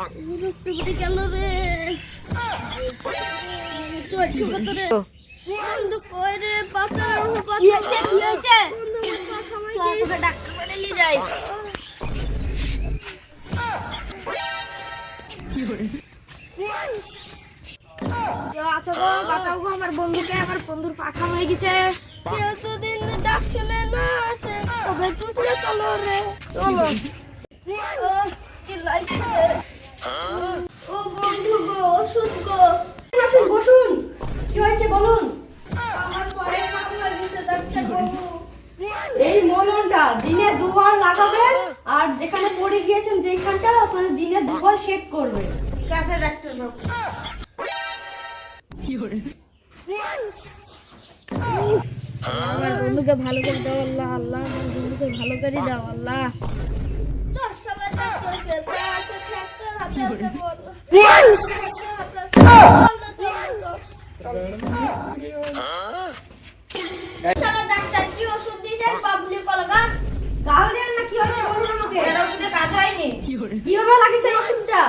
রক্ত বেড়ে গেল রে। চলছে কত রে বন্ধু, কই রে বাঁচাও কি হয়েছে কি হয়েছে? বন্ধু, আমার পা খামাই চল তোকে ডাক্তার বাড়ি নিয়ে যাই। কেউ আছো গো, বাঁচাও গো আমার বন্ধুকে, আমার বন্ধুর পা খামাই গেছে। কেউ তো দিন ডাক শুনে না আসে, তবে তুসলে চলো রে চলো। কি লাগছে রে? ও বন্ধু গো, ওষুধ গো। বসুন বসুন, কি হয়েছে বলুন। আমার পায়ে খাম লাগিছে ডাক্তার বাবু। এই মলমটা দিনে দুবার লাগাবেন, আর যেখানে পড়ে গিয়েছেন যেখানটা ওখানে দিনে দুবার শেক করবেন। ঠিক আছে ডাক্তার বাবু। আমার বন্ধুকে ভালো করে দাও আল্লাহ, আল্লাহ আমার বন্ধুকে ভালো করে দাও আল্লাহ। চল সবাই ডাক্তার আছে, পা আছে, ট্রাক্টর হাতে আছে, বল। ট্রাক্টর হাতে আছে, চল। চলো ডাক্তার, কি ওষুধ দিয়েছেন? বাবুলি কলা গাছ। গাল দেন না, কি হয়েছে বলুন আমাকে। এর ওষুধে কাজ হয়নি। কিভাবে লাগিয়েছেন ওষুধটা?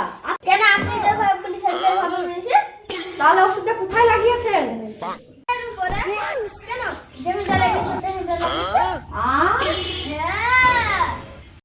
কেন আপনি যেভাবে বলেছেন সেভাবে বলেছি? তাহলে ওষুধটা কোথায় লাগিয়েছেন? এর উপরে। কেন? যেমন জ্বালা গেছে তেমন জ্বালা গেছে। আ হ্যাঁ